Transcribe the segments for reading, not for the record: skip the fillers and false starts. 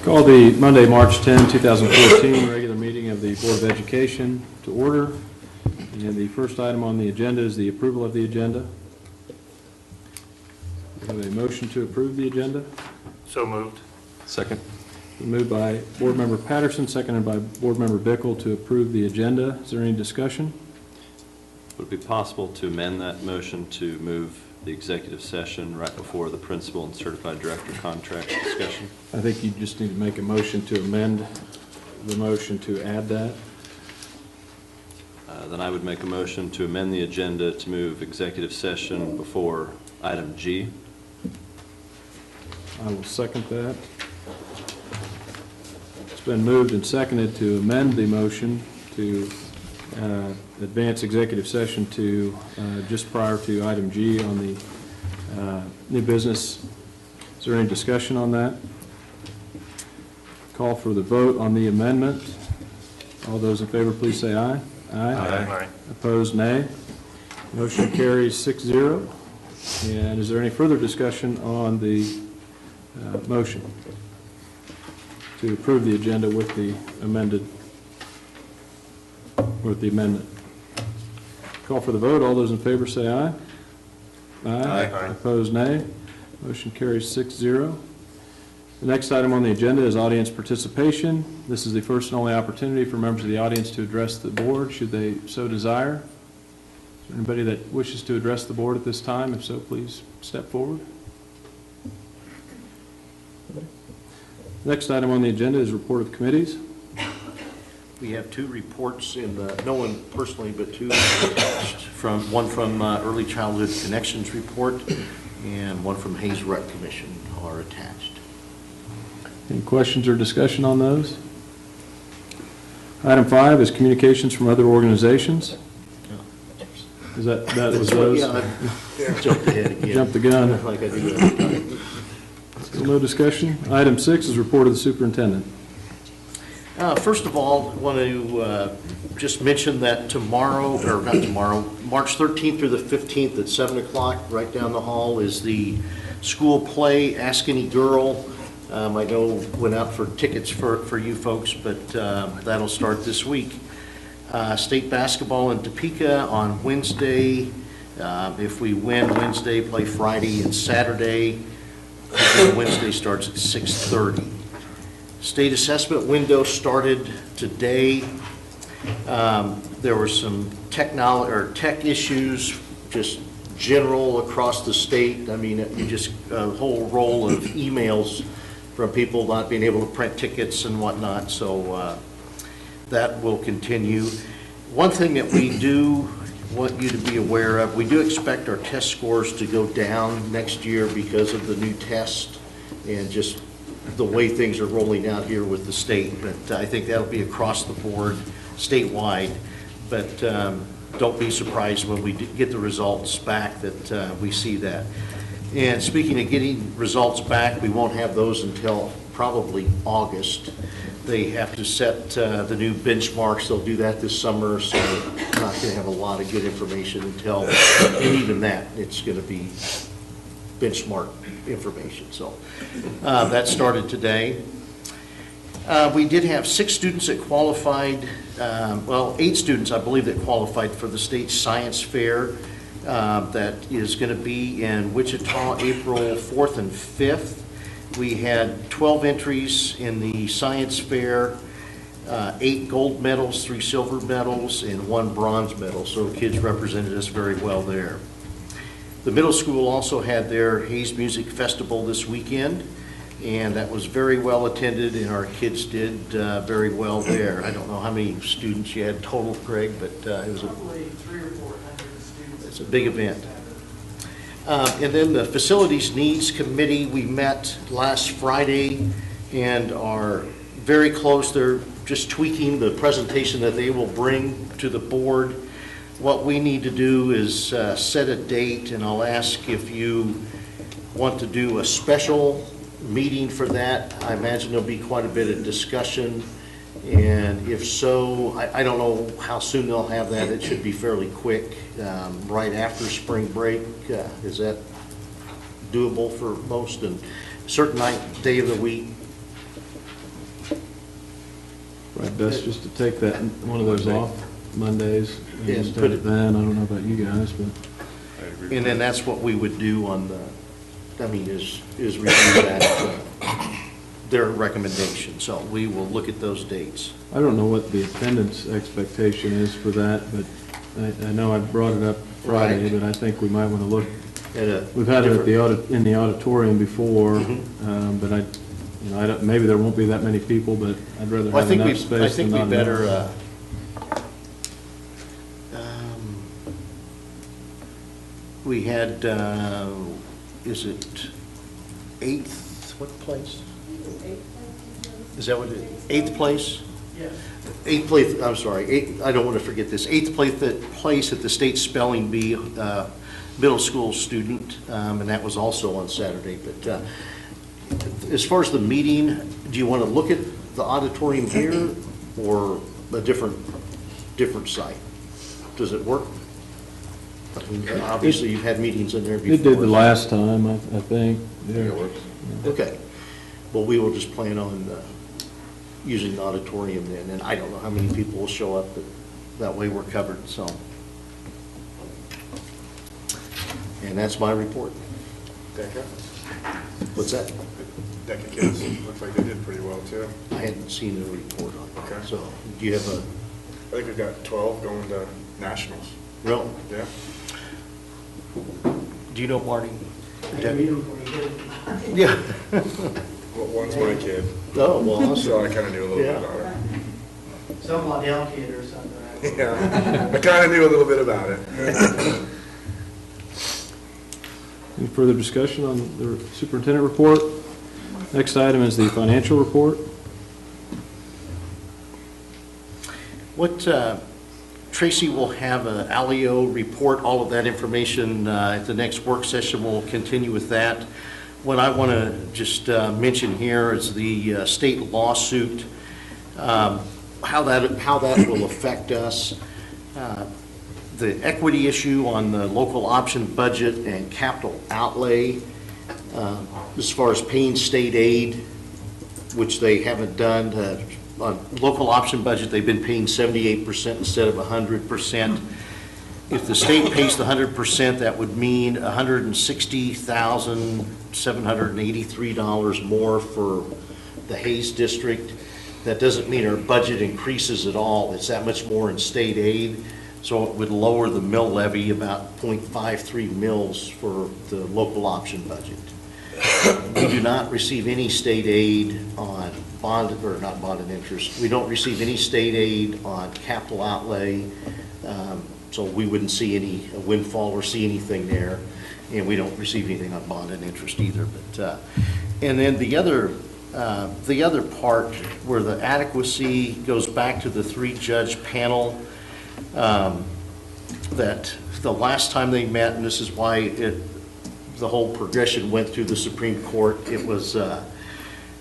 Call the Monday, March 10, 2014 regular meeting of the Board of Education to order. And the first item on the agenda is the approval of the agenda. We have a motion to approve the agenda. So moved. Second. Moved by Board Member Patterson, seconded by Board Member Bickle to approve the agenda. Is there any discussion? Would it be possible to amend that motion to move the executive session right before the principal and certified director contract discussion? I think you just need to make a motion to amend the motion to add that. Then I would make a motion to amend the agenda to move executive session before item G. I will second that. It's been moved and seconded to amend the motion to advance executive session to just prior to item G on the new business. Is there any discussion on that? Call for the vote on the amendment. All those in favor, please say aye. Aye. Opposed, nay. Motion carries 6-0. And is there any further discussion on the motion to approve the agenda with the amendment? Call for the vote. All those in favor say aye. Aye. Opposed, nay. Motion carries 6-0. The next item on the agenda is audience participation. This is the first and only opportunity for members of the audience to address the board, should they so desire. Is there anybody that wishes to address the board at this time? If so, please step forward. Next item on the agenda is report of committees. We have two reports in the, no one personally, but two from, one from Early Childhood Connections report and one from Hayes Rec Commission are attached. Any questions or discussion on those? Item 5 is communications from other organizations. Is that was those? Yeah, I jumped ahead again. Jumped the gun. Like I do every time. So no discussion. Item 6 is report of the superintendent. First of all, I want to just mention that tomorrow, or not tomorrow, March 13th through the 15th at 7 o'clock, right down the hall, is the school play, Ask Any Girl. I know went out for tickets for you folks, but that'll start this week. State basketball in Topeka on Wednesday. If we win Wednesday, play Friday and Saturday. Wednesday starts at 6:30. State assessment window started today. There were some tech issues, just general across the state. I mean, just a whole roll of emails from people not being able to print tickets and whatnot. So that will continue. One thing that we do want you to be aware of, we do expect our test scores to go down next year because of the new test and just the way things are rolling out here with the state. But I think that'll be across the board, statewide. But don't be surprised when we get the results back that we see that. And speaking of getting results back, we won't have those until probably August. They have to set the new benchmarks. They'll do that this summer, so we're not going to have a lot of good information until, and even that, it's going to be benchmark information. So that started today. We did have 6 students that qualified, well, 8 students, I believe, that qualified for the state science fair. That is going to be in Wichita, April 4th and 5th. We had 12 entries in the science fair, 8 gold medals, 3 silver medals, and 1 bronze medal. So kids represented us very well there. The middle school also had their Hayes Music Festival this weekend, and that was very well attended, and our kids did very well there. I don't know how many students you had total, Greg, but it was probably 300 or 400 students. It's a big event. And then the Facilities Needs Committee, we met last Friday and are very close. They're just tweaking the presentation that they will bring to the board. What we need to do is set a date, and I'll ask if you want to do a special meeting for that. I imagine there'll be quite a bit of discussion, and if so, I don't know how soon they'll have that. It should be fairly quick, right after spring break. Is that doable for most? And certain day of the week? Probably best just to take that, one of those off Mondays, and Yeah, just put have it- it then. I don't know about you guys, but And then that's what we would do on the, I mean, is review that, their recommendation. So we will look at those dates. I don't know what the attendance expectation is for that, but I know I brought it up Friday, Right. but I think we might want to look. At a We've had it at different- in the auditorium before, Mhm. but I don't, maybe there won't be that many people, but I'd rather Well, I have think enough I space than think we not better, enough. We had, is it 8th, what place? Is that what it, 8th place? Yes. 8th place, I'm sorry, I don't want to forget this, 8th place at the State Spelling Bee middle school student, and that was also on Saturday. But as far as the meeting, do you want to look at the auditorium here or a different site? Does it work? I mean, obviously, you've had meetings in there before. It did the last time, I think. Yeah. It works. Okay. Well, we will just plan on using the auditorium then, and I don't know how many people will show up, but that way we're covered, so. And that's my report. DECA? What's that? DECA kids, looks like they did pretty well too. I hadn't seen the report on that. Okay. So, do you have a, I think we've got 12 going to nationals. no, Yeah? do you know Marty? I can meet them before you get it. Yeah. Well, one's my kid, Oh, well, so I awesome. kind of knew a little bit Yeah. about it. Something about the allocator or something. Yeah, I kind of knew a little bit about it. Any further discussion on the superintendent report? Next item is the financial report. What, Tracy will have an Alio report, all of that information at the next work session. We'll continue with that. What I want to just mention here is the state lawsuit, how that will affect us. The equity issue on the local option budget and capital outlay, as far as paying state aid, which they haven't done. On local option budget, they've been paying 78% instead of 100%. If the state pays the 100%, that would mean $160,783 more for the Hayes District. That doesn't mean our budget increases at all. It's that much more in state aid. So it would lower the mill levy about 0.53 mills for the local option budget. We do not receive any state aid on bond, or not bond and interest. We don't receive any state aid on capital outlay, so we wouldn't see any windfall or see anything there. And we don't receive anything on bond and interest either. But and then the other part where the adequacy goes back to the 3-judge panel, that the last time they met, and this is why the whole progression went through the Supreme Court, it was,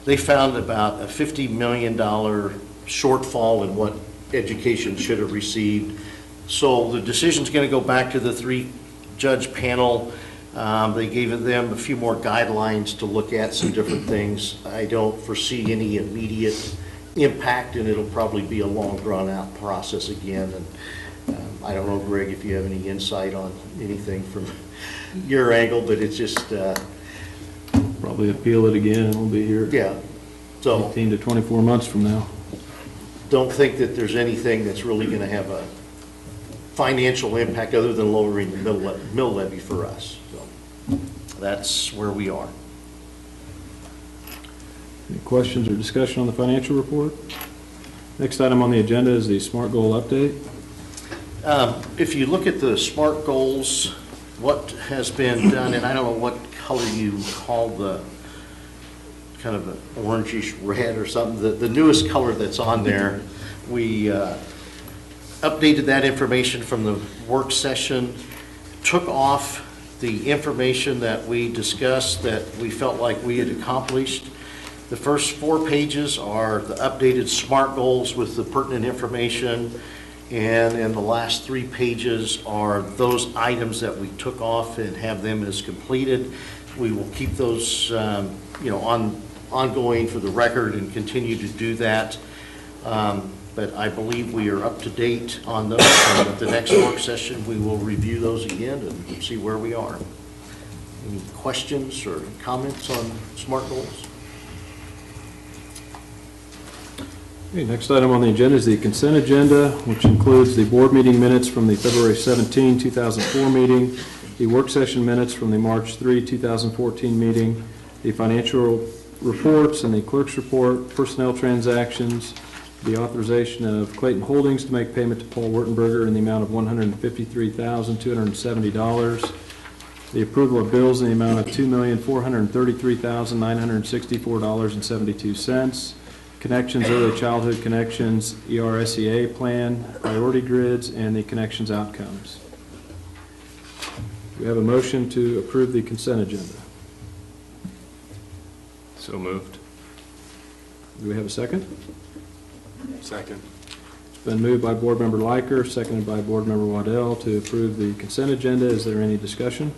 they found about a $50 million shortfall in what education should have received. So the decision's going to go back to the 3-judge panel. They gave them a few more guidelines to look at, some different things. I don't foresee any immediate impact, and it'll probably be a long, drawn-out process again. And I don't know, Greg, if you have any insight on anything from your angle, but it's just, Probably appeal it again, and we'll be here yeah. So 18 to 24 months from now. don't think that there's anything that's really going to have a financial impact other than lowering the mill levy for us. So that's where we are. Any questions or discussion on the financial report? Next item on the agenda is the SMART goal update. If you look at the SMART goals, what has been done, and I don't know what color you call the, kind of an orangish red or something, the newest color that's on there, we updated that information from the work session, took off the information that we discussed that we felt like we had accomplished. The first 4 pages are the updated SMART goals with the pertinent information, and in the last 3 pages are those items that we took off and have them as completed. We will keep those, ongoing for the record and continue to do that. But I believe we are up to date on those, and at the next work session, we will review those again and see where we are. Any questions or comments on SMART goals? Okay, next item on the agenda is the consent agenda, which includes the board meeting minutes from the February 17, 2004 meeting, the work session minutes from the March 3, 2014 meeting, the financial reports and the clerk's report, personnel transactions, the authorization of Clayton Holdings to make payment to Paul Wertenberger in the amount of $153,270, the approval of bills in the amount of $2,433,964.72, Connections Early Childhood Connections ERSEA Plan, Priority Grids, and the Connections Outcomes. We have a motion to approve the consent agenda. So moved. Do we have a second? Second. It's been moved by Board Member Liker, seconded by Board Member Waddell to approve the consent agenda. Is there any discussion?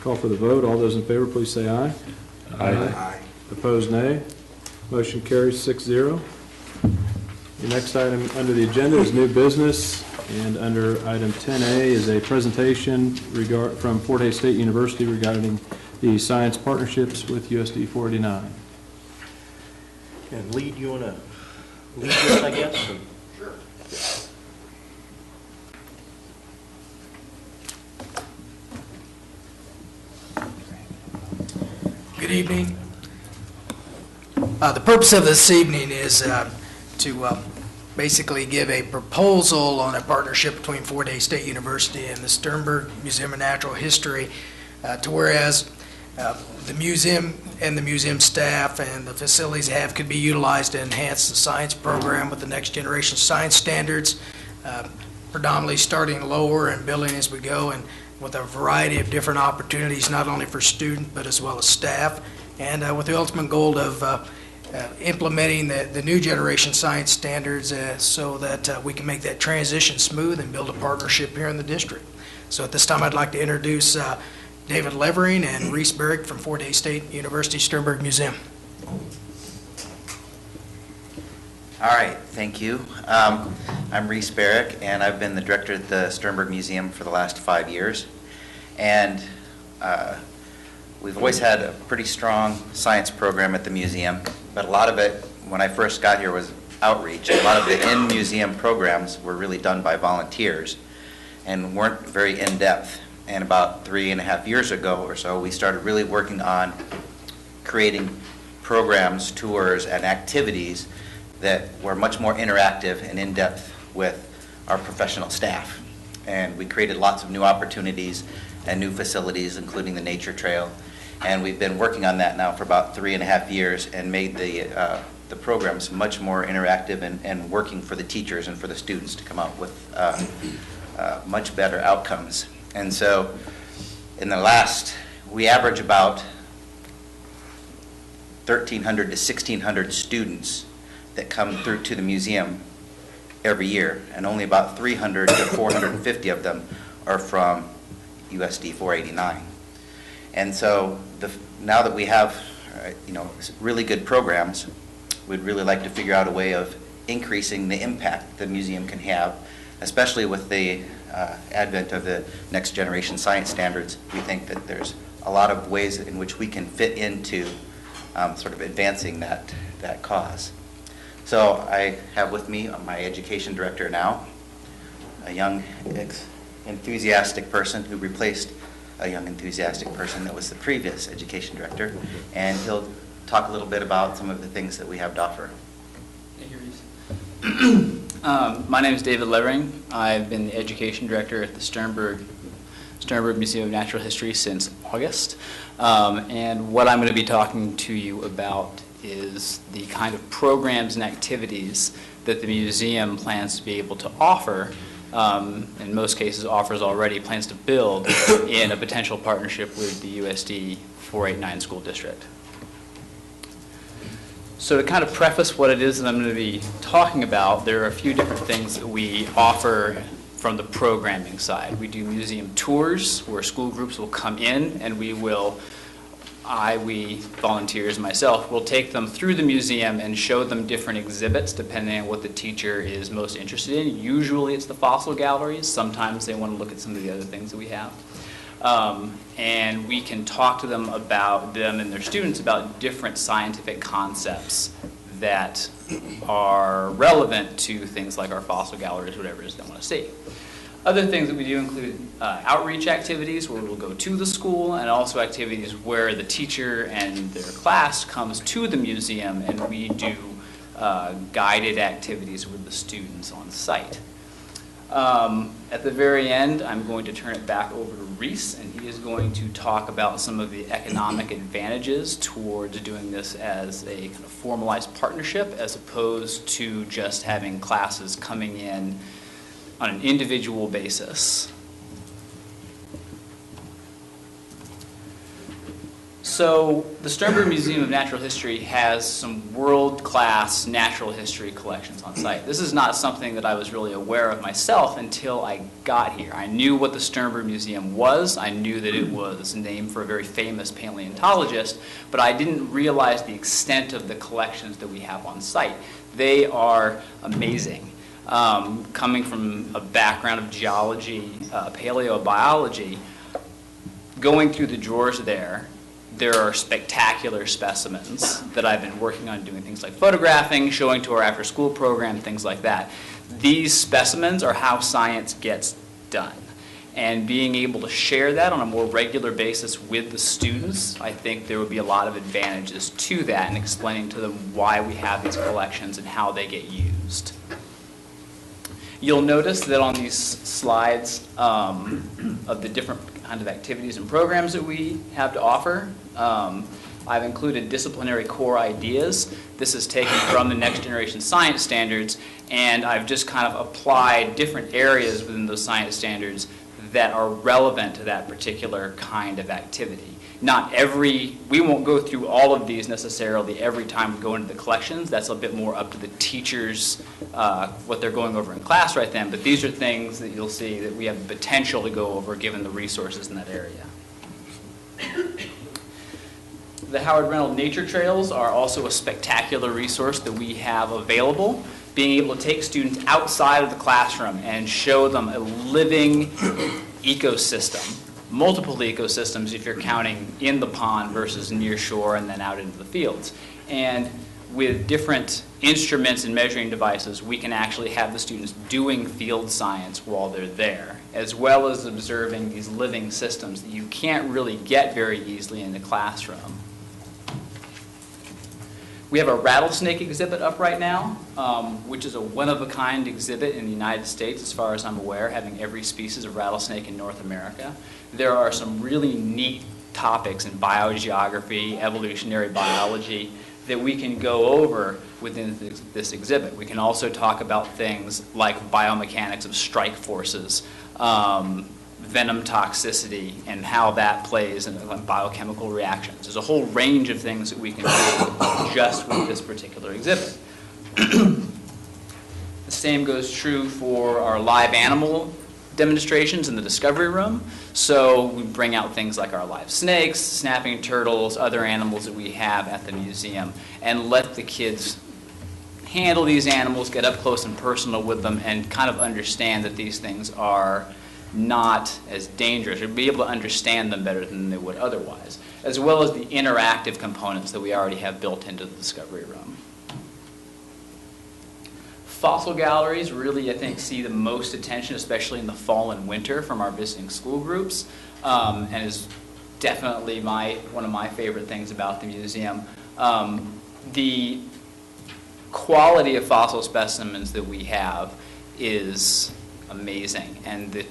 Call for the vote. All those in favor, please say aye. Aye. Opposed, nay. Motion carries 6-0. The next item under the agenda is new business, and under item 10A is a presentation from Fort Hays State University regarding the science partnerships with USD 489. And Lee, do you want to lead this, I guess? Sure. Good evening. The purpose of this evening is to basically give a proposal on a partnership between Fort Hays State University and the Sternberg Museum of Natural History, to whereas the museum and the museum staff and the facilities could be utilized to enhance the science program with the next generation science standards, predominantly starting lower and building as we go, and with a variety of different opportunities, not only for students but as well as staff, and with the ultimate goal of implementing the new generation science standards so that we can make that transition smooth and build a partnership here in the district. So at this time, I'd like to introduce David Levering and Reese Berrick from Fort Hays State University Sternberg Museum. All right, thank you. I'm Reese Berrick, and I've been the director at the Sternberg Museum for the last 5 years. And we've always had a pretty strong science program at the museum, but a lot of it, when I first got here, was outreach. A lot of the in-museum programs were really done by volunteers and weren't very in-depth. And about 3.5 years ago or so, we started really working on creating programs, tours, and activities that were much more interactive and in-depth with our professional staff. And we created lots of new opportunities and new facilities, including the nature trail. And we've been working on that now for about 3.5 years and made the programs much more interactive and working for the teachers and for the students to come out with much better outcomes. And so in the we average about 1,300 to 1,600 students that come through to the museum every year, and only about 300 to 450 of them are from USD 489. And so now that we have really good programs, we'd really like to figure out a way of increasing the impact the museum can have, especially with the advent of the next generation science standards. We think that there's a lot of ways in which we can fit into sort of advancing that cause. So I have with me my education director now, a young, enthusiastic person who replaced a young, enthusiastic person that was the previous education director, and he'll talk a little bit about some of the things that we have to offer. Thank you, Reese. My name is David Levering. I've been the education director at the Sternberg Museum of Natural History since August. And what I'm going to be talking to you about is the kind of programs and activities that the museum plans to be able to offer, in most cases offers already, plans to build in a potential partnership with the USD 489 school district. So to kind of preface what it is that I'm going to be talking about, there are a few different things that we offer from the programming side. We do museum tours where school groups will come in and we will we volunteers, myself, will take them through the museum and show them different exhibits depending on what the teacher is most interested in. Usually it's the fossil galleries. Sometimes they want to look at some of the other things that we have. And we can talk to them and their students about different scientific concepts that are relevant to things like our fossil galleries, whatever it is they want to see. Other things that we do include outreach activities where we'll go to the school, and also activities where the teacher and their class comes to the museum and we do guided activities with the students on site. At the very end, I'm going to turn it back over to Reese, and he is going to talk about some of the economic advantages towards doing this as a kind of formalized partnership as opposed to just having classes coming in on an individual basis. So the Sternberg Museum of Natural History has some world-class natural history collections on site. This is not something that I was really aware of myself until I got here. I knew what the Sternberg Museum was. I knew that it was named for a very famous paleontologist, but I didn't realize the extent of the collections that we have on site. They are amazing. Coming from a background of geology, paleobiology, going through the drawers there are spectacular specimens that I've been working on doing things like photographing, showing to our after-school program, things like that. These specimens are how science gets done. And being able to share that on a more regular basis with the students, I think there would be a lot of advantages to that and explaining to them why we have these collections and how they get used. You'll notice that on these slides of the different kind of activities and programs that we have to offer, I've included disciplinary core ideas. This is taken from the Next Generation Science Standards, and I've just kind of applied different areas within those science standards that are relevant to that particular kind of activity. We won't go through all of these necessarily every time we go into the collections. That's a bit more up to the teachers, what they're going over in class right then, but these are things that you'll see that we have the potential to go over given the resources in that area. The Howard Reynolds Nature Trails are also a spectacular resource that we have available. Being able to take students outside of the classroom and show them a living ecosystem, multiple ecosystems if you're counting in the pond versus near shore and then out into the fields. And with different instruments and measuring devices, we can actually have the students doing field science while they're there, as well as observing these living systems that you can't really get very easily in the classroom. We have a rattlesnake exhibit up right now, which is a one-of-a-kind exhibit in the United States, as far as I'm aware, having every species of rattlesnake in North America. There are some really neat topics in biogeography, evolutionary biology, that we can go over within this exhibit. We can also talk about things like biomechanics of strike forces, venom toxicity, and how that plays in biochemical reactions. There's a whole range of things that we can do just with this particular exhibit. The same goes true for our live animal demonstrations in the discovery room. So we bring out things like our live snakes, snapping turtles, other animals that we have at the museum, and let the kids handle these animals, get up close and personal with them, and kind of understand that these things are not as dangerous, or be able to understand them better than they would otherwise, as well as the interactive components that we already have built into the discovery room. Fossil galleries really, I think, see the most attention, especially in the fall and winter, from our visiting school groups, and is definitely one of my favorite things about the museum. The quality of fossil specimens that we have is amazing, and the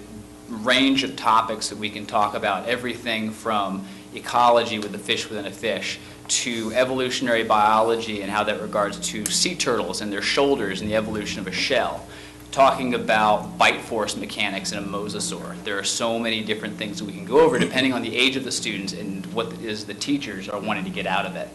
range of topics that we can talk about, everything from ecology with the fish within a fish, to evolutionary biology and how that regards to sea turtles and their shoulders and the evolution of a shell, talking about bite force mechanics in a mosasaur. There are so many different things that we can go over depending on the age of the students and what it is the teachers are wanting to get out of it.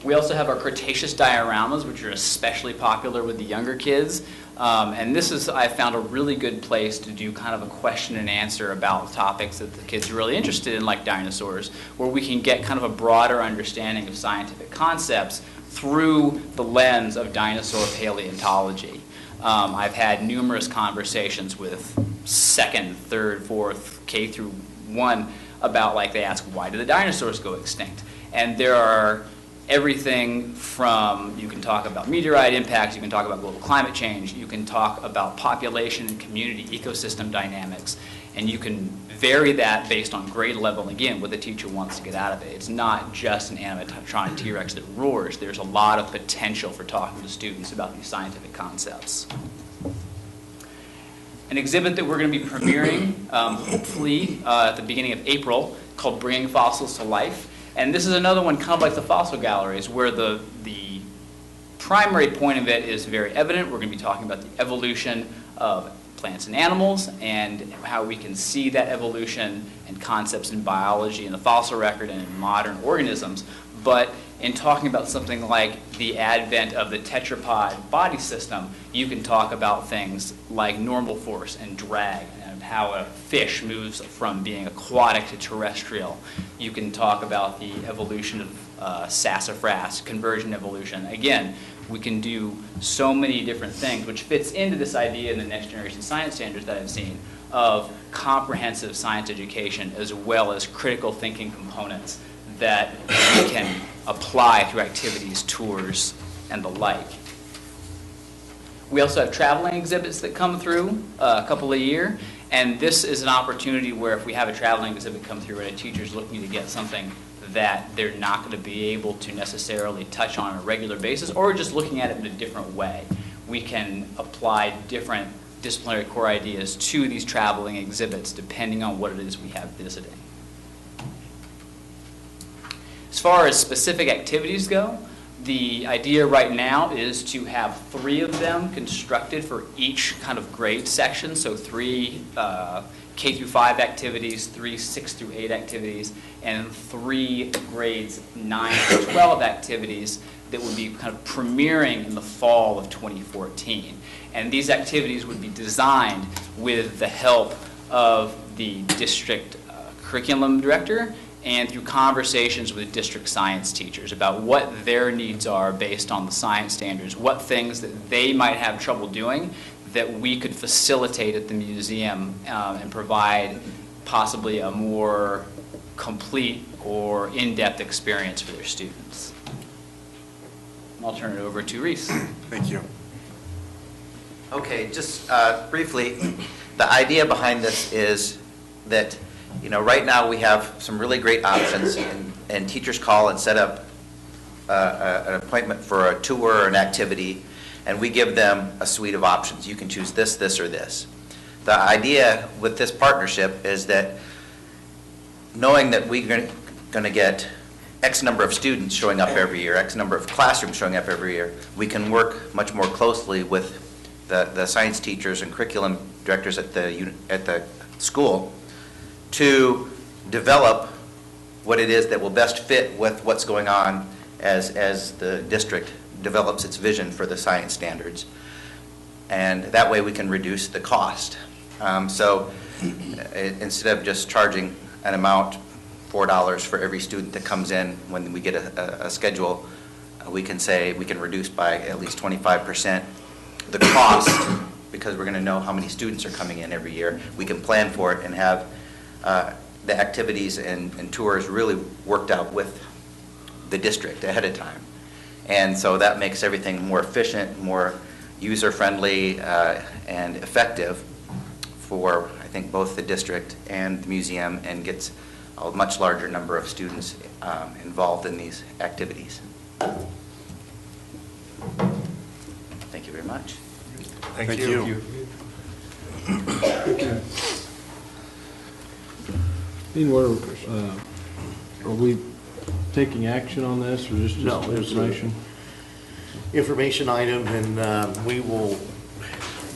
We also have our Cretaceous dioramas, which are especially popular with the younger kids. And this is, I found, a really good place to do kind of a question and answer about topics that the kids are really interested in, like dinosaurs, where we can get kind of a broader understanding of scientific concepts through the lens of dinosaur paleontology. I've had numerous conversations with second, third, fourth, K through 1 about, like, they ask, why did the dinosaurs go extinct? And there are everything from, you can talk about meteorite impacts, you can talk about global climate change, you can talk about population and community ecosystem dynamics, and you can vary that based on grade level, again, what the teacher wants to get out of it. It's not just an animatronic T-Rex that roars. There's a lot of potential for talking to students about these scientific concepts. An exhibit that we're going to be premiering, hopefully, at the beginning of April, called Bringing Fossils to Life. And this is another one kind of like the fossil galleries, where the primary point of it is very evident. We're going to be talking about the evolution of plants and animals and how we can see that evolution and concepts in biology in the fossil record and in modern organisms. But in talking about something like the advent of the tetrapod body system, you can talk about things like normal force and drag, and how a fish moves from being aquatic to terrestrial. You can talk about the evolution of sassafras, conversion evolution. Again, we can do so many different things, which fits into this idea in the next generation science standards that I've seen of comprehensive science education, as well as critical thinking components that we can apply through activities, tours, and the like. We also have traveling exhibits that come through a couple a year, and this is an opportunity where if we have a traveling exhibit come through and a teacher's looking to get something that they're not going to be able to necessarily touch on a regular basis, or just looking at it in a different way, we can apply different disciplinary core ideas to these traveling exhibits depending on what it is we have visiting. As far as specific activities go, the idea right now is to have 3 of them constructed for each kind of grade section. So 3 K through 5 activities, 3 6 through 8 activities, and 3 grades 9 to 12 activities that would be kind of premiering in the fall of 2014. And these activities would be designed with the help of the district curriculum director and through conversations with district science teachers about what their needs are based on the science standards, what things that they might have trouble doing that we could facilitate at the museum and provide possibly a more complete or in-depth experience for their students. I'll turn it over to Reese. Thank you. Okay, just briefly, the idea behind this is that, you know, right now we have some really great options, and teachers call and set up an appointment for a tour or an activity, and we give them a suite of options. You can choose this, this, or this. The idea with this partnership is that knowing that we're going to get X number of students showing up every year, X number of classrooms showing up every year, we can work much more closely with the science teachers and curriculum directors at the school to develop what it is that will best fit with what's going on as the district develops its vision for the science standards. And that way we can reduce the cost. So instead of just charging an amount, $4 for every student that comes in when we get a schedule, we can say we can reduce by at least 25% the cost, because we're going to know how many students are coming in every year. We can plan for it and have the activities and tours really worked out with the district ahead of time. And so that makes everything more efficient, more user-friendly, and effective for, I think, both the district and the museum, and gets a much larger number of students involved in these activities. Thank you very much. Thank you. Dean, are we taking action on this, or just No, there's information? Information item, and we will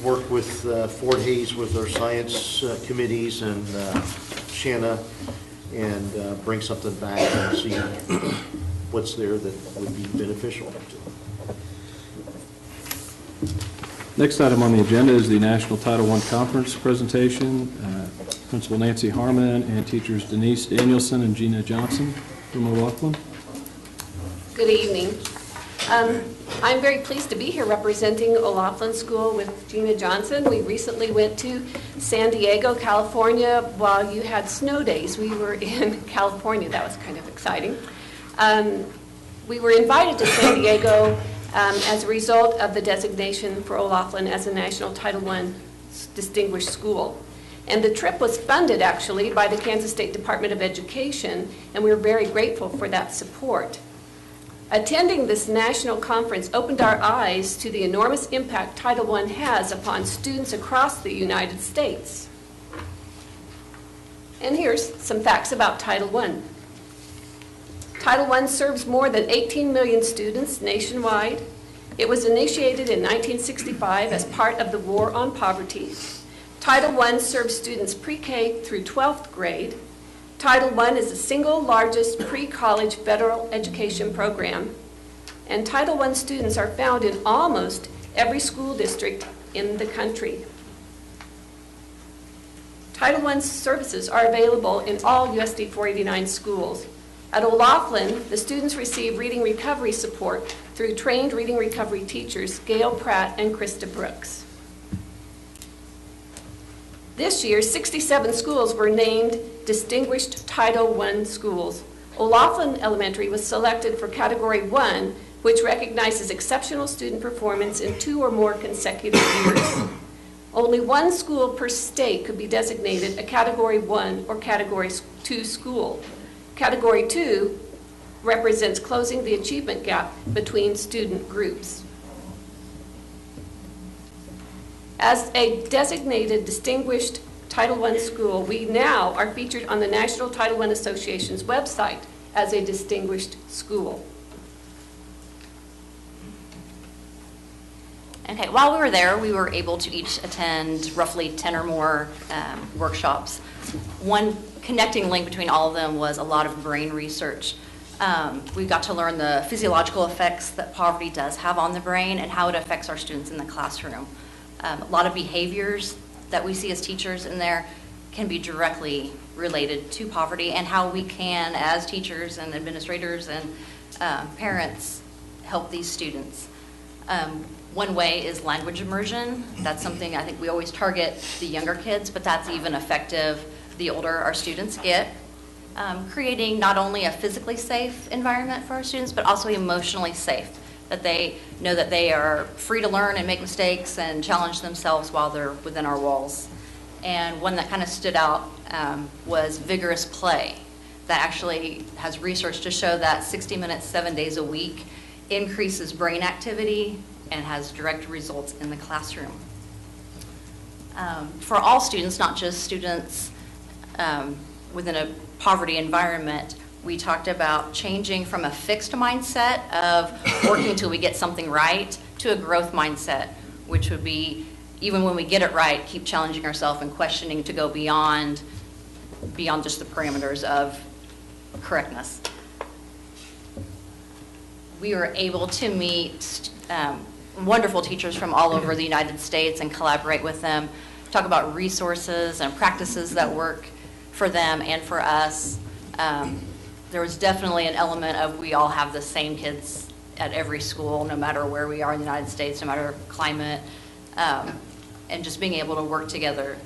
work with Fort Hayes with our science committees and Shanna, and bring something back and see what's there that would be beneficial to them. Next item on the agenda is the National Title I Conference presentation. Principal Nancy Harmon and teachers Denise Danielson and Gina Johnson from O'Loughlin. Good evening. I'm very pleased to be here representing O'Loughlin School with Gina Johnson. We recently went to San Diego, California while you had snow days. We were in California. That was kind of exciting. We were invited to San Diego as a result of the designation for O'Loughlin as a National Title I Distinguished School. And the trip was funded, actually, by the Kansas State Department of Education, and we were very grateful for that support. Attending this national conference opened our eyes to the enormous impact Title I has upon students across the United States. And here's some facts about Title I. Title I serves more than 18 million students nationwide. It was initiated in 1965 as part of the War on Poverty. Title I serves students pre-K through 12th grade. Title I is the single largest pre-college federal education program, and Title I students are found in almost every school district in the country. Title I services are available in all USD 489 schools. At O'Loughlin, the students receive reading recovery support through trained reading recovery teachers Gail Pratt and Krista Brooks. This year, 67 schools were named Distinguished Title I Schools. O'Loughlin Elementary was selected for Category 1, which recognizes exceptional student performance in 2 or more consecutive years. Only one school per state could be designated a Category 1 or Category 2 school. Category 2 represents closing the achievement gap between student groups. As a designated distinguished Title I school, we now are featured on the National Title I Association's website as a distinguished school. Okay, while we were there, we were able to each attend roughly 10 or more workshops. One connecting link between all of them was a lot of brain research. We got to learn the physiological effects that poverty does have on the brain and how it affects our students in the classroom. A lot of behaviors that we see as teachers in there can be directly related to poverty, and how we can, as teachers and administrators and parents, help these students. One way is language immersion. That's something I think we always target the younger kids, but that's even effective the older our students get. Creating not only a physically safe environment for our students, but also emotionally safe, that they know that they are free to learn and make mistakes and challenge themselves while they're within our walls. And one that kind of stood out was vigorous play. That actually has research to show that 60 minutes, 7 days a week increases brain activity and has direct results in the classroom. For all students, not just students within a poverty environment, we talked about changing from a fixed mindset of working until we get something right to a growth mindset, which would be, even when we get it right, keep challenging ourselves and questioning to go beyond just the parameters of correctness. We were able to meet wonderful teachers from all over the United States and collaborate with them, talk about resources and practices that work for them and for us. There was definitely an element of we all have the same kids at every school, no matter where we are in the United States, no matter climate, and just being able to work together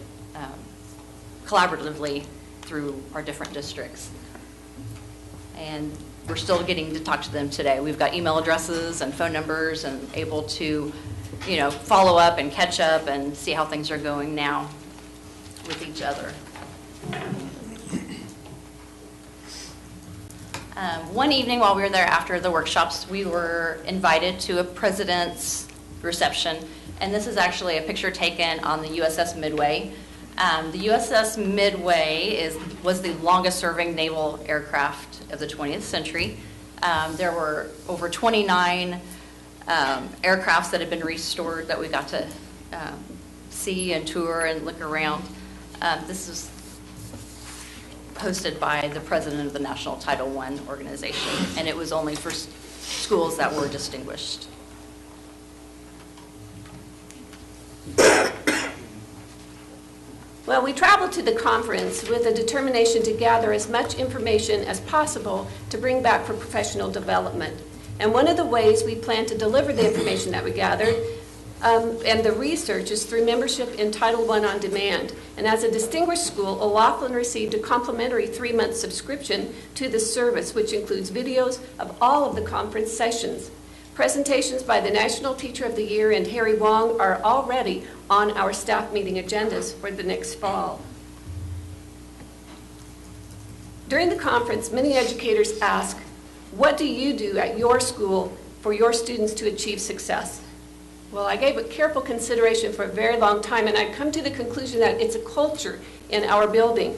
collaboratively through our different districts. And we're still getting to talk to them today. We've got email addresses and phone numbers and able to, follow up and catch up and see how things are going now with each other. One evening while we were there after the workshops, we were invited to a president's reception, and this is actually a picture taken on the USS Midway. The USS Midway was the longest serving naval aircraft of the 20th century. There were over 29 aircrafts that had been restored that we got to see and tour and look around. This is hosted by the president of the National Title I organization, and it was only for schools that were distinguished. Well, we traveled to the conference with a determination to gather as much information as possible to bring back for professional development. And one of the ways we plan to deliver the information that we gathered and the research is through membership in Title I On Demand. And as a distinguished school, O'Laughlin received a complimentary 3-month subscription to the service, which includes videos of all of the conference sessions. Presentations by the National Teacher of the Year and Harry Wong are already on our staff meeting agendas for the next fall. During the conference, many educators ask, what do you do at your school for your students to achieve success? Well, I gave it careful consideration for a very long time, and I've come to the conclusion that it's a culture in our building.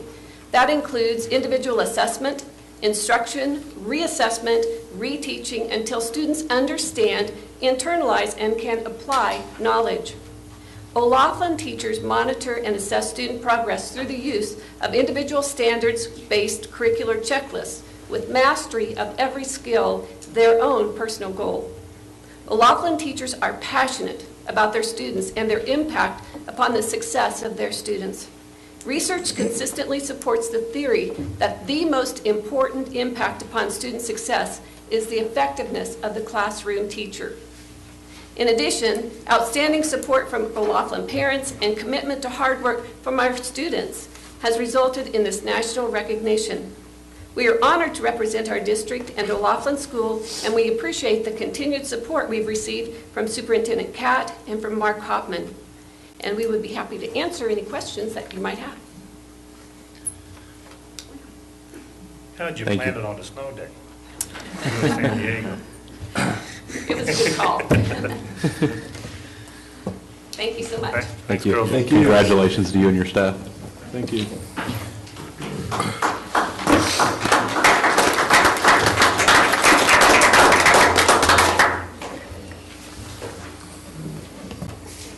That includes individual assessment, instruction, reassessment, reteaching until students understand, internalize, and can apply knowledge. O'Laughlin teachers monitor and assess student progress through the use of individual standards-based curricular checklists with mastery of every skill, their own personal goal. O'Laughlin teachers are passionate about their students and their impact upon the success of their students. Research consistently supports the theory that the most important impact upon student success is the effectiveness of the classroom teacher. In addition, outstanding support from O'Laughlin parents and commitment to hard work from our students has resulted in this national recognition. We are honored to represent our district and O'Laughlin School, and we appreciate the continued support we've received from Superintendent Catt and from Mark Hopman. And we would be happy to answer any questions that you might have. How did you Thank plan you. it on the snow day? San Diego. It was a good call. Thank you so much. Thank you. Thank you. Congratulations to you and your staff. Thank you.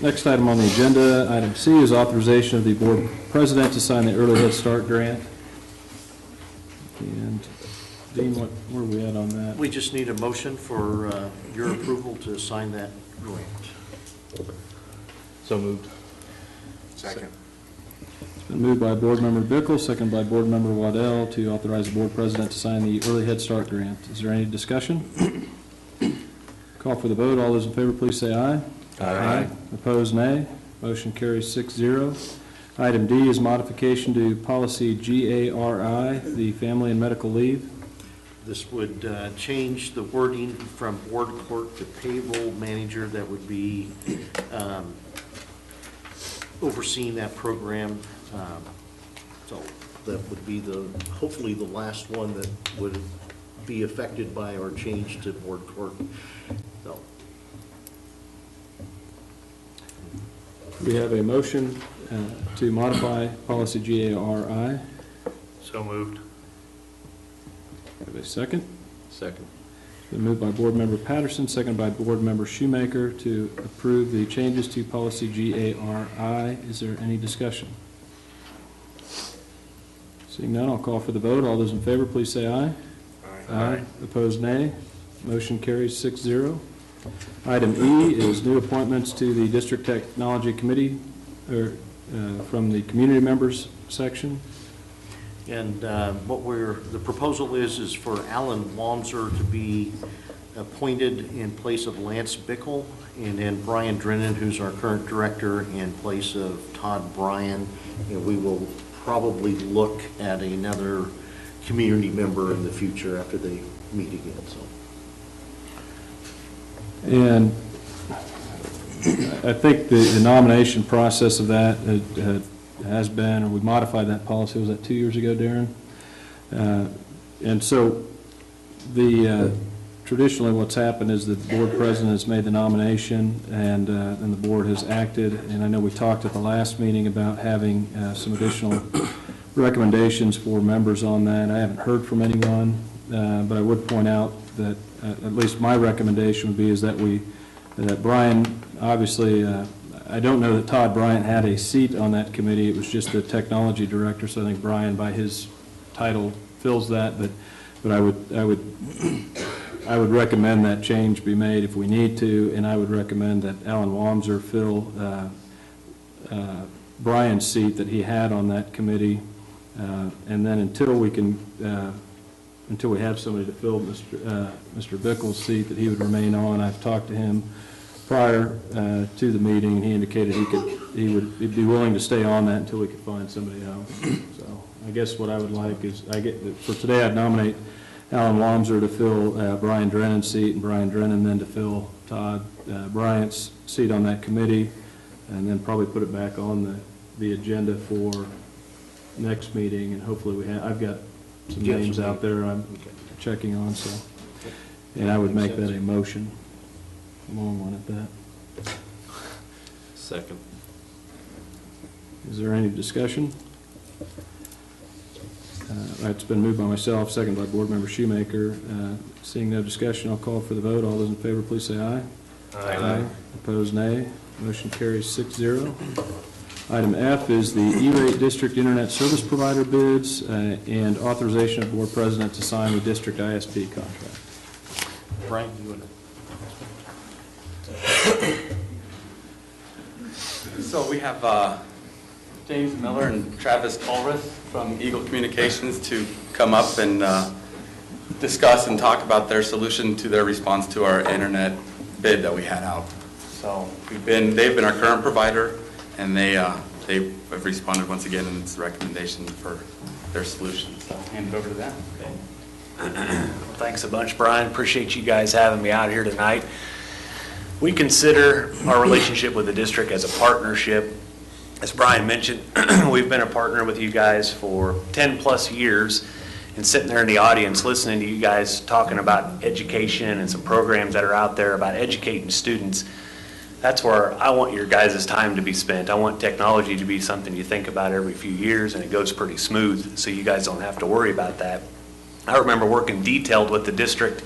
Next item on the agenda, item C, is authorization of the board president to sign the Early Head Start grant. And Dean, where are we at on that? We just need a motion for your approval to sign that grant. So moved. Second. It's been moved by Board Member Bickle, second by Board Member Waddell, to authorize the board president to sign the Early Head Start grant. Is there any discussion? Call for the vote. All those in favor, please say aye. Aye. Opposed, nay. Motion carries 6-0. Item D is modification to policy GARI, the family and medical leave. This would change the wording from board clerk to payroll manager. That would be overseeing that program. So that would be hopefully the last one that would be affected by our change to board clerk. So. We have a motion to modify policy GARI. So moved. Have a second? Second. It's been moved by Board Member Patterson, second by Board Member Shoemaker, to approve the changes to policy GARI. Is there any discussion? Seeing none, I'll call for the vote. All those in favor, please say aye. Aye. Opposed, nay. Motion carries 6-0. Item E is new appointments to the District Technology Committee, from the community members section. And the proposal is for Alan Walmser to be appointed in place of Lance Bickle, and then Brian Drennan, who's our current director, in place of Todd Bryan. And we will probably look at another community member in the future after they meet again. So. And I think the nomination process of that has been, or we modified that policy, was that 2 years ago, Darren? And so traditionally what's happened is the board president has made the nomination, and the board has acted. And I know we talked at the last meeting about having some additional recommendations for members on that. I haven't heard from anyone, but I would point out that at least my recommendation would be is that that Brian, obviously, I don't know that Todd Bryant had a seat on that committee. It was just the technology director, so I think Brian, by his title fills that, but I would recommend that change be made if we need to, and I would recommend that Alan Wamser fill Brian's seat that he had on that committee, and then until we have somebody to fill Mr. Bickle's seat, that he would remain on. I've talked to him prior to the meeting, and he indicated he'd be willing to stay on that until we could find somebody else. So I guess what I would like is, for today, I'd nominate Alan Wamser to fill Brian Drennan's seat, and Brian Drennan then to fill Todd Bryant's seat on that committee, and then probably put it back on the agenda for next meeting, and hopefully I've got some names out there I'm checking on, so, and I would make that a motion. Long one at that. Second. Is there any discussion? It's been moved by myself, second by Board Member Shoemaker. Seeing no discussion, I'll call for the vote. All those in favor, please say aye. Aye. Opposed, nay. Motion carries 6-0. Item F is the E-rate district internet service provider bids and authorization of board president to sign the district ISP contract. Brian, you want to? So we have James Miller and Travis Culrith from Eagle Communications to come up and discuss and talk about their solution to their response to our internet bid that we had out. So they've been our current provider, and they have responded once again in its recommendation for their solution. So I'll hand it over to them. Thanks a bunch, Brian. Appreciate you guys having me out here tonight. We consider our relationship with the district as a partnership. As Brian mentioned, we've been a partner with you guys for 10 plus years, and sitting there in the audience listening to you guys talking about education and some programs that are out there about educating students, that's where I want your guys' time to be spent. I want technology to be something you think about every few years, and it goes pretty smooth, so you guys don't have to worry about that. I remember working detailed with the district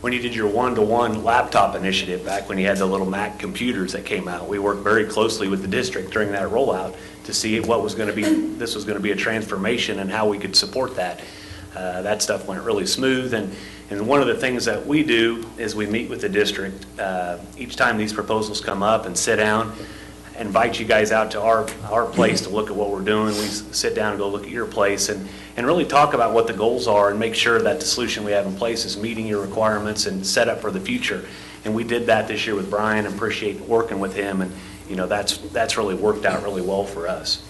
when you did your one-to-one laptop initiative back when you had the little Mac computers that came out. We worked very closely with the district during that rollout to see what was going to be, this was going to be a transformation and how we could support that. That stuff went really smooth, and one of the things that we do is we meet with the district each time these proposals come up and sit down, invite you guys out to our place to look at what we're doing. We sit down and go look at your place and really talk about what the goals are and make sure that the solution we have in place is meeting your requirements and set up for the future. And we did that this year with Brian, and appreciate working with him, and that's really worked out really well for us.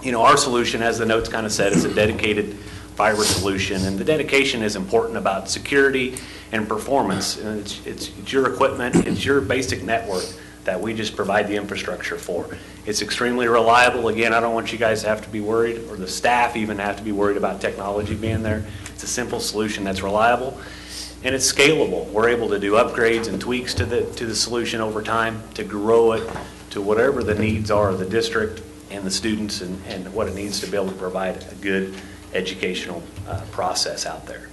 Our solution, as the notes kind of said, is a dedicated fiber solution, and the dedication is important about security and performance. And it's your equipment, it's your basic network that we just provide the infrastructure for. It's extremely reliable. Again, I don't want you guys to have to be worried, or the staff even have to be worried about technology being there. It's a simple solution that's reliable, and it's scalable. We're able to do upgrades and tweaks to the solution over time to grow it to whatever the needs are of the district and the students, and what it needs to be able to provide a good educational process out there.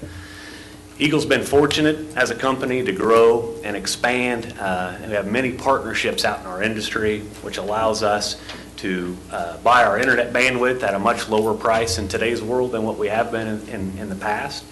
Eagle's been fortunate as a company to grow and expand. We have many partnerships out in our industry, which allows us to buy our internet bandwidth at a much lower price in today's world than what we have been in the past.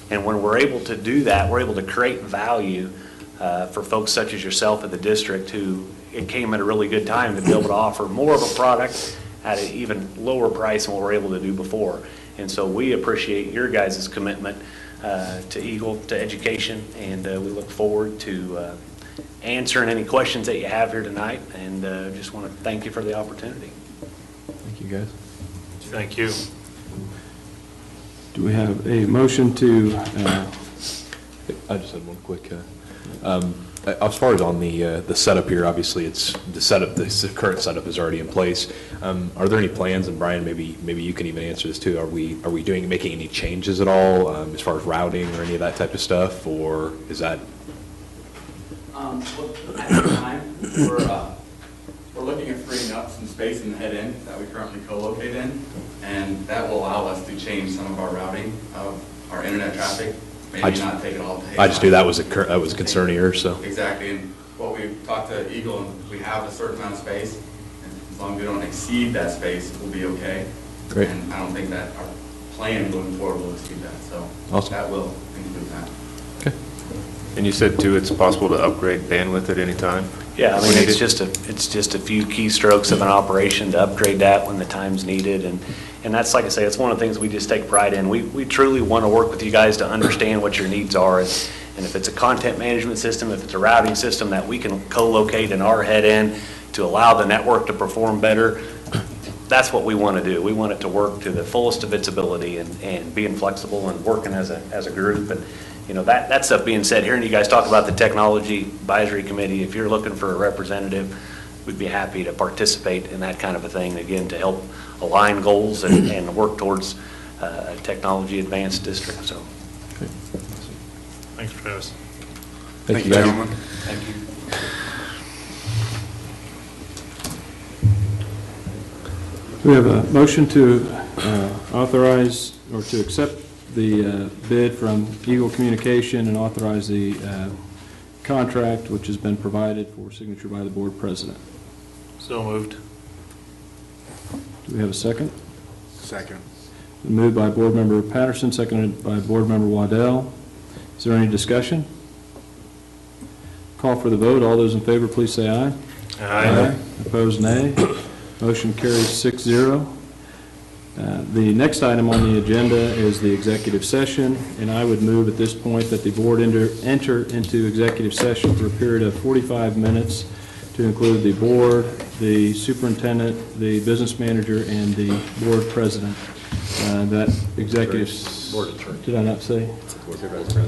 And when we're able to do that, we're able to create value for folks such as yourself at the district, who it came at a really good time to be able to offer more of a product at an even lower price than what we're able to do before. And so we appreciate your guys' commitment to Eagle, to education, and we look forward to answering any questions that you have here tonight, and just want to thank you for the opportunity. Thank you, guys. Thank you. Do we have a motion to, I just had one quick, as far as on the setup here, obviously it's the current setup is already in place. Are there any plans, and Brian, maybe you can even answer this too, are we making any changes at all as far as routing or any of that type of stuff, or is that? Well, at this time, we're looking at freeing up some space in the head end that we currently co-locate in, and that will allow us to change some of our routing of our internet traffic. Maybe not take it all to Hayside. I just knew that was a concern of yours, so. Exactly, and what we've talked to Eagle, and we have a certain amount of space, and as long as we don't exceed that space, we'll be okay. Great. And I don't think that our plan going forward was to do that, so Awesome. that will include that. And you said, too, it's possible to upgrade bandwidth at any time? Yeah, I We mean, need it's it. just a few keystrokes of an operation to upgrade that when the time's needed. And that's, like I say, it's one of the things we just take pride in. We truly want to work with you guys to understand what your needs are. And if it's a content management system, if it's a routing system that we can co-locate in our head end to allow the network to perform better, that's what we want to do. We want it to work to the fullest of its ability and being flexible and working as a group. And, you know, that stuff being said, hearing you guys talk about the Technology Advisory Committee, if you're looking for a representative, we'd be happy to participate in that kind of a thing, again, to help align goals and work towards a technology advanced district, so. Thanks, Travis. Thank you, guys. gentlemen. Thank you. We have a motion to authorize or to accept the bid from Eagle Communication and authorize the contract which has been provided for signature by the board president. So moved. Do we have a second? Second. Moved by Board Member Patterson, seconded by Board Member Waddell. Is there any discussion? Call for the vote. All those in favor, please say aye. Aye. Opposed, nay. Motion carries 6-0. The next item on the agenda is the executive session, and I would move at this point that the board enter into executive session for a period of 45 minutes to include the board, the superintendent, the business manager, and the board president. That executive... Board attorney. Did I not say?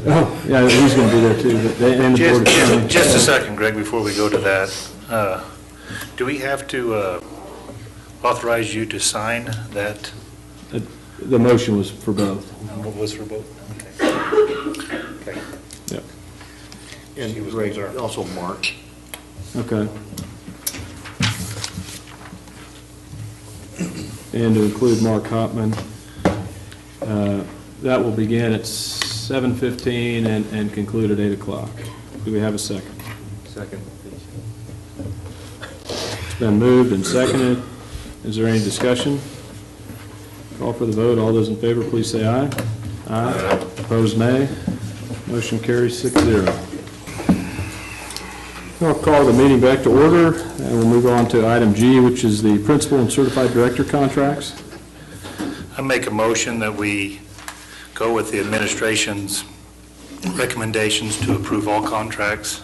Oh, yeah, he's going to be there too. But and the board attorney. Just a second, Greg, before we go to that. Do we have to authorize you to sign that? The motion was for both. What was for both? Okay. Yep. And Greg, also Mark. Okay. And to include Mark Hopman. That will begin at 7:15 and conclude at 8 o'clock. Do we have a second? Second. It's been moved and seconded. Is there any discussion? Call for the vote. All those in favor, please say aye. Aye. Opposed, nay. Motion carries 6-0. I'll call the meeting back to order, and we'll move on to item G, which is the principal and certified director contracts. I make a motion that we go with the administration's recommendations to approve all contracts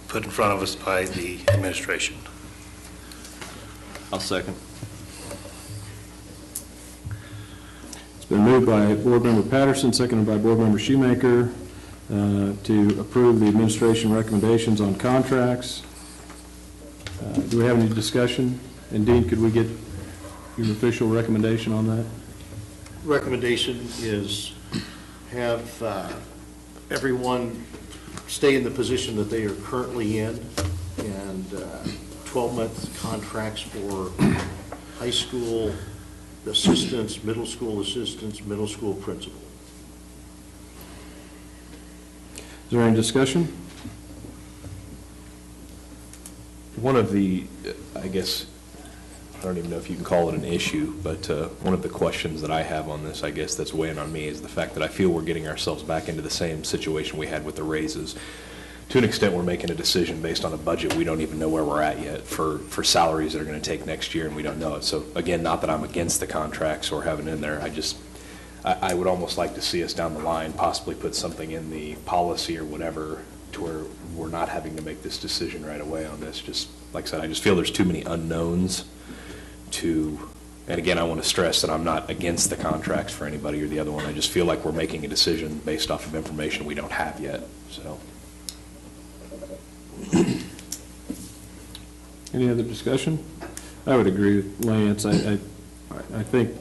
put in front of us by the administration. I'll second. It's been moved by Board Member Patterson, seconded by Board Member Shoemaker, to approve the administration recommendations on contracts. Do we have any discussion? And Dean, could we get your official recommendation on that? Recommendation is have everyone stay in the position that they are currently in, and 12-month contracts for high school assistants, middle school assistants, middle school principal. Is there any discussion? One of the, I guess, I don't even know if you can call it an issue, but one of the questions that I have on this, I guess, that's weighing on me is the fact that I feel we're getting ourselves back into the same situation we had with the raises. To an extent, we're making a decision based on a budget we don't even know where we're at yet for salaries that are going to take next year, and we don't know it. So again, not that I'm against the contracts or having in there, I would almost like to see us down the line possibly put something in the policy or whatever to where we're not having to make this decision right away on this. Just like I said, I just feel there's too many unknowns to, and again, I want to stress that I'm not against the contracts for anybody or the other one. I just feel like we're making a decision based off of information we don't have yet, so. Any other discussion? I would agree with Lance. I think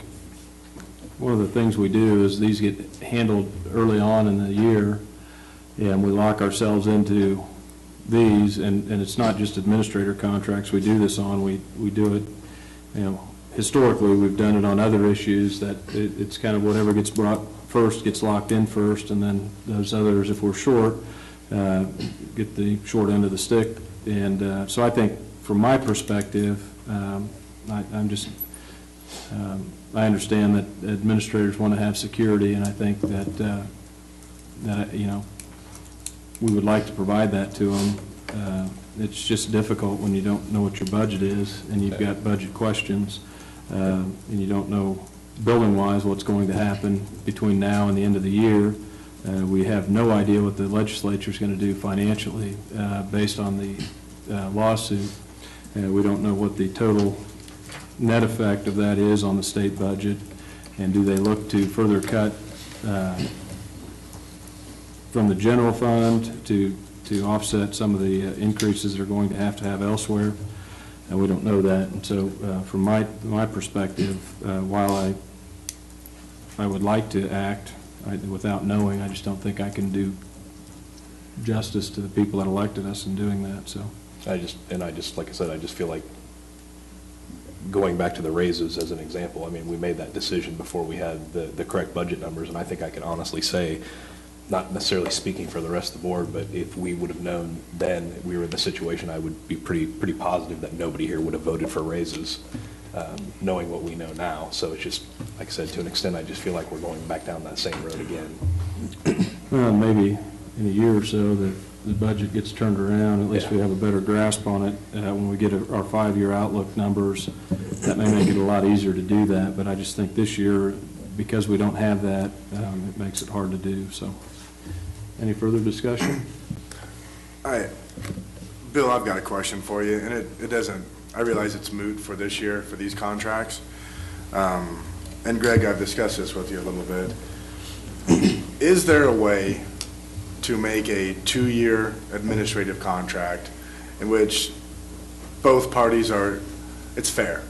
one of the things we do is these get handled early on in the year, and we lock ourselves into these, and it's not just administrator contracts we do this on. We do it, you know, historically we've done it on other issues that it's kind of whatever gets brought first gets locked in first, and then those others, if we're short, get the short end of the stick. And so I think from my perspective, I'm just I understand that administrators want to have security, and I think that, we would like to provide that to them. It's just difficult when you don't know what your budget is, and you've got budget questions, and you don't know, building-wise, what's going to happen between now and the end of the year. We have no idea what the legislature is going to do financially based on the lawsuit. We don't know what the total net effect of that is on the state budget, and do they look to further cut from the general fund to offset some of the increases they're going to have elsewhere. And we don't know that. And so from my perspective, while I would like to act without knowing, I just don't think I can do justice to the people that elected us in doing that. So like I said, I just feel like going back to the raises as an example, I mean, we made that decision before we had the correct budget numbers, and I think I can honestly say, not necessarily speaking for the rest of the board, but if we would have known then we were in the situation, I would be pretty positive that nobody here would have voted for raises, knowing what we know now. So it's just, like I said, to an extent, I just feel like we're going back down that same road again. well, maybe in a year or so the budget gets turned around, at least we have a better grasp on it. When we get our 5-year outlook numbers, that may make it a lot easier to do that, but I just think this year, because we don't have that, it makes it hard to do. So, any further discussion? Bill, I've got a question for you, and it doesn't, I realize it's moot for this year for these contracts. And Greg, I've discussed this with you a little bit. Is there a way to make a 2-year administrative contract in which both parties it's fair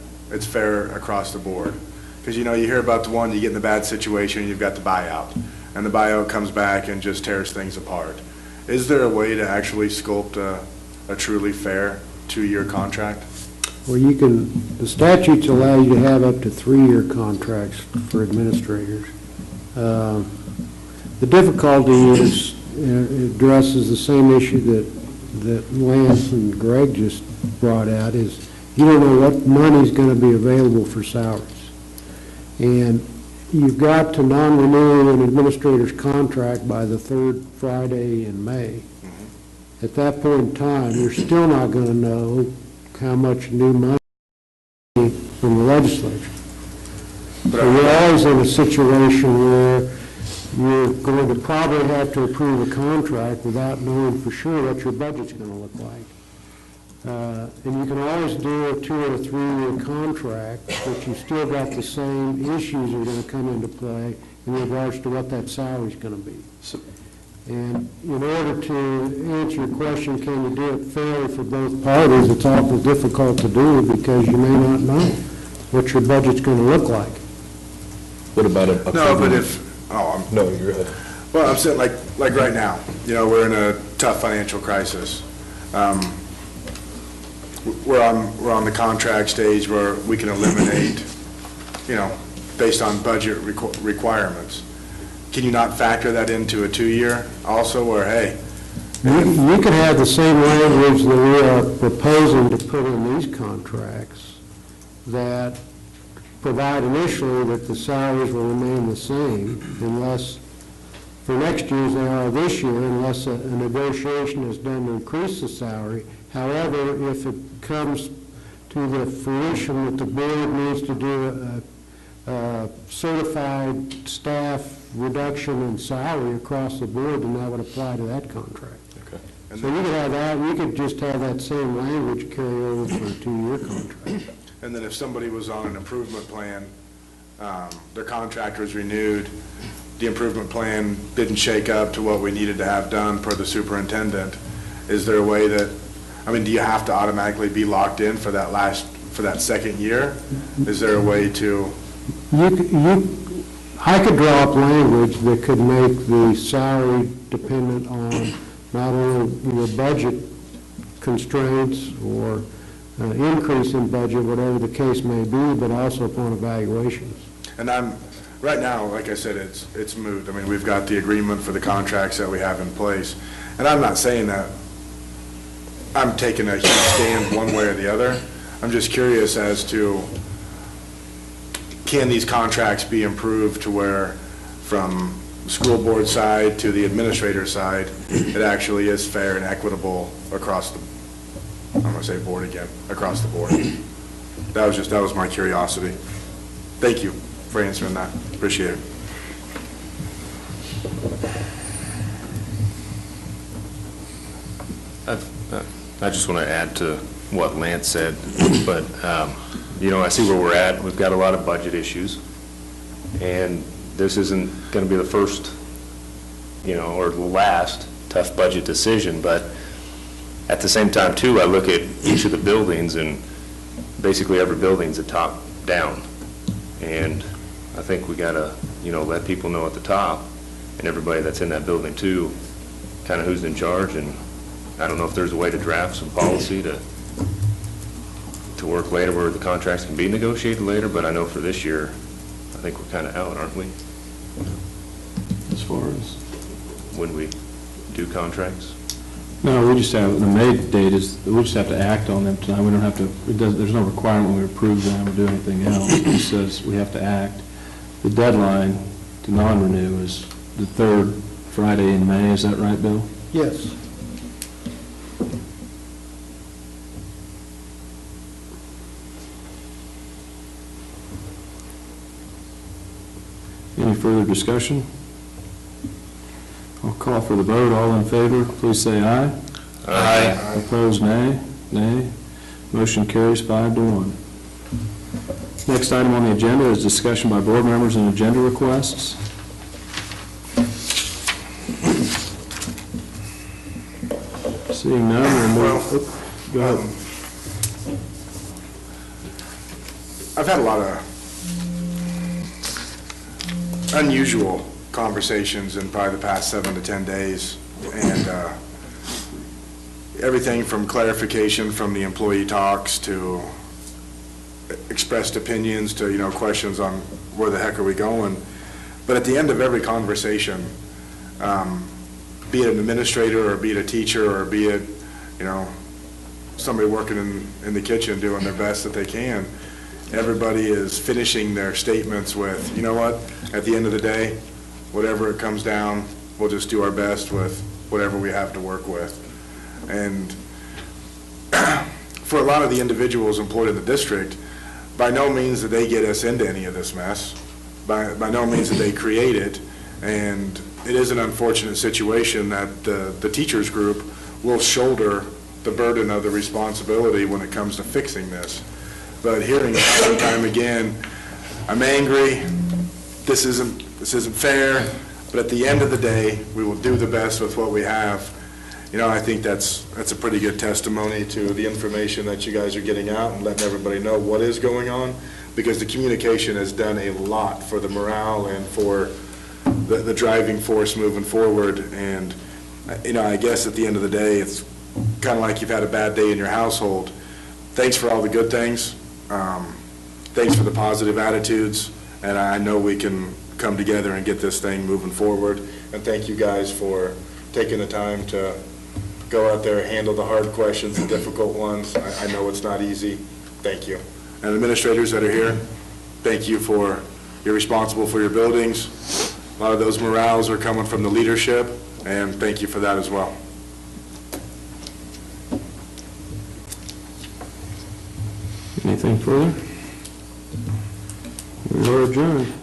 across the board? Because, you hear about the one, you get in a bad situation, you've got the buyout, and the buyout comes back and just tears things apart. Is there a way to actually sculpt a truly fair 2-year contract? Well, the statutes allow you to have up to 3-year contracts for administrators. The difficulty is, it addresses the same issue that Lance and Greg just brought out, is you don't know what money is going to be available for salaries. And you've got to non-renew an administrator's contract by the 3rd Friday in May. At that point in time, you're still not going to know how much new money from the legislature. So you're always in a situation where you're going to probably have to approve a contract without knowing for sure what your budget's going to look like. And you can always do a 2 or a 3-year contract, but you've still got the same issues that are going to come into play in regards to what that salary's going to be. And in order to answer your question, can you do it fairly for both parties, it's awful difficult to do because you may not know what your budget's going to look like. What about a No, but no, you're ahead. Well, I'm saying like right now, we're in a tough financial crisis. We're on the contract stage where we can eliminate, based on budget requirements. Can you not factor that into a 2-year also, where, hey? You could have the same language that we are proposing to put in these contracts that provide initially that the salaries will remain the same unless, for next year as they are this year, unless a negotiation is done to increase the salary. However, if it comes to the fruition that the board needs to do a certified staff reduction in salary across the board, then that would apply to that contract. Okay. So you could have that, you could just have that same language carry over for a 2-year contract. And then if somebody was on an improvement plan, their contract was renewed, the improvement plan didn't shake up to what we needed to have done per the superintendent, is there a way that, do you have to automatically be locked in for that second year? Is there a way to? I could draw up language that could make the salary dependent on not only your budget constraints or increase in budget, whatever the case may be, but also upon evaluations. And right now, like I said, it's moot. We've got the agreement for the contracts that we have in place. And I'm not saying that I'm taking a huge stand one way or the other. I'm just curious as to can these contracts be improved to where from the school board side to the administrator side, it actually is fair and equitable across the, I'm going to say board again, across the board. That was my curiosity. Thank you for answering that. Appreciate it. I just want to add to what Lance said, but, you know, I see where we're at. We've got a lot of budget issues, and this isn't going to be the first, you know, or the last tough budget decision, but at the same time, too, I look at each of the buildings, and basically every building's a top down, and I think we got to, you know, let people know at the top, and everybody that's in that building, too, kind of who's in charge, and I don't know if there's a way to draft some policy to work later where the contracts can be negotiated later, but I know for this year, I think we're kind of out, aren't we? As far as? When we do contracts? No, we just have, the May date is, we just have to act on them tonight. We don't have to, there's no requirement when we approve them or do anything else. It just says we have to act. The deadline to non-renew is the third Friday in May. Is that right, Bill? Yes. Any further discussion? I'll call for the vote. All in favor, please say aye. Aye. Opposed, nay. Nay. Motion carries 5-1. Next item on the agenda is discussion by board members and agenda requests. Seeing none, we'll move. Go ahead. I've had a lot of unusual conversations in probably the past 7 to 10 days, and everything from clarification from the employee talks to expressed opinions to, you know, questions on where the heck are we going. But at the end of every conversation, be it an administrator or be it a teacher or be it, you know, somebody working in the kitchen doing their best that they can, everybody is finishing their statements with, you know what, at the end of the day, whatever it comes down, we'll just do our best with whatever we have to work with. And for a lot of the individuals employed in the district, by no means did they get us into any of this mess. By no means did they create it. And it is an unfortunate situation that the teachers group will shoulder the burden of the responsibility when it comes to fixing this. But hearing it time and time again, I'm angry, this isn't fair, but at the end of the day, we will do the best with what we have. You know, I think that's a pretty good testimony to the information that you guys are getting out and letting everybody know what is going on, because the communication has done a lot for the morale and for the driving force moving forward. And, you know, I guess at the end of the day, it's kind of like you've had a bad day in your household. Thanks for all the good things. Thanks for the positive attitudes, and I know we can come together and get this thing moving forward. And thank you guys for taking the time to go out there, handle the hard questions, the difficult ones. I know it's not easy. Thank you. And administrators that are here, thank you for, you're responsible for your buildings. A lot of those morales are coming from the leadership, and thank you for that as well. Anything further? We are adjourned.